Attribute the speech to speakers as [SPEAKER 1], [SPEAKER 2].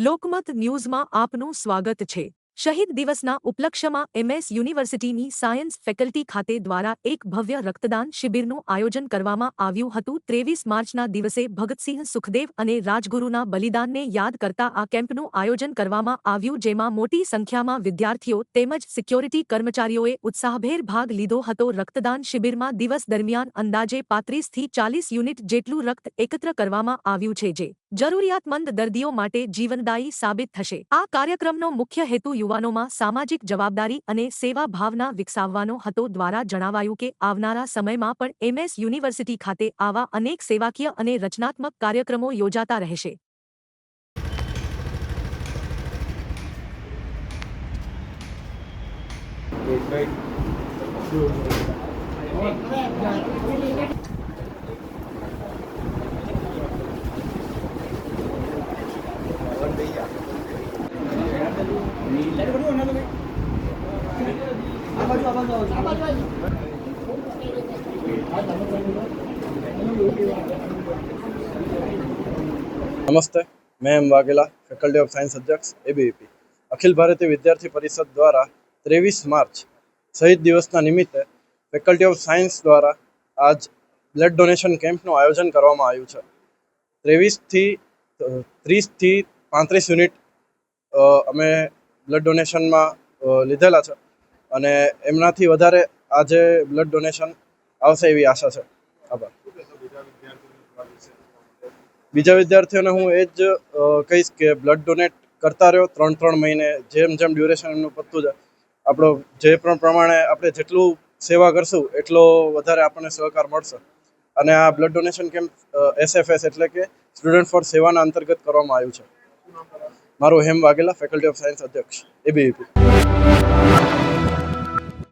[SPEAKER 1] લોકમત ન્યૂઝમાં આપનું સ્વાગત છે। શહીદ દિવસના ઉપલક્ષ્યમાં એમએસ યુનિવર્સિટીની સાયન્સ ફેકલ્ટી ખાતે દ્વારા એક ભવ્ય રક્તદાન શિબિરનું આયોજન કરવામાં આવ્યું હતું। 23 માર્ચના દિવસે ભગતસિંહ, સુખદેવ અને રાજગુરુના બલિદાનને યાદ કરતા આ કેમ્પનું આયોજન કરવામાં આવ્યું, જેમાં મોટી સંખ્યામાં વિદ્યાર્થીઓ તેમજ સિક્યોરિટી કર્મચારીઓએ ઉત્સાહભેર ભાગ લીધો હતો। રક્તદાન શિબિરમાં દિવસ દરમિયાન અંદાજે 35 થી 40 યુનિટ જેટલું રક્ત એકત્ર કરવામાં આવ્યું છે, જે જરૂરિયાતમંદ દર્દીઓ માટે જીવનદાયી સાબિત થશે। આ કાર્યક્રમનો મુખ્ય હેતુ યુવાનોમાં સામાજિક જવાબદારી અને સેવા ભાવના વિકસાવવાનો હતો। દ્વારા જણાવાયું કે આવનારા સમયમાં પણ એમએસ યુનિવર્સિટી ખાતે આવા અનેક સેવાકીય અને રચનાત્મક કાર્યક્રમો યોજાતા રહેશે।
[SPEAKER 2] नमस्ते, मैं M Vaghela, faculty of science अध्यक्ष एबीवीपी। अखिल भारतीय विद्यार्थी परिषद द्वारा 23 मार्च शहीद दिवसना निमित्ते फैकल्टी ऑफ साइंस द्वारा आज ब्लड डोनेशन केम्पનું આયોજન કરવામાં આવ્યું છે। 23 થી 30 થી 35 યુનિટ અમે બ્લડ ડોનેશનમાં લીધેલા છે અને એમનાથી વધારે આજે બ્લડ ડોનેશન આવશે એવી આશા છે। આભાર। બીજા વિદ્યાર્થીઓને હું એ જ કહીશ કે બ્લડ ડોનેટ કરતા રહ્યો 3-3 મહિને, જેમ જેમ ડ્યુરેશન એમનું પતતું જાય, આપણો જે પણ પ્રમાણે આપણે જેટલું સેવા કરશું એટલો વધારે આપણને સહકાર મળશે। અને આ બ્લડ ડોનેશન કેમ્પ એસએફએસ એટલે કે સ્ટુડન્ટ ફોર સેવાના અંતર્ગત કરવામાં આવ્યું છે। મારું હેમ વાઘેલા, ફેકલ્ટી ઓફ સાયન્સ અધ્યક્ષ, એબીવીપી।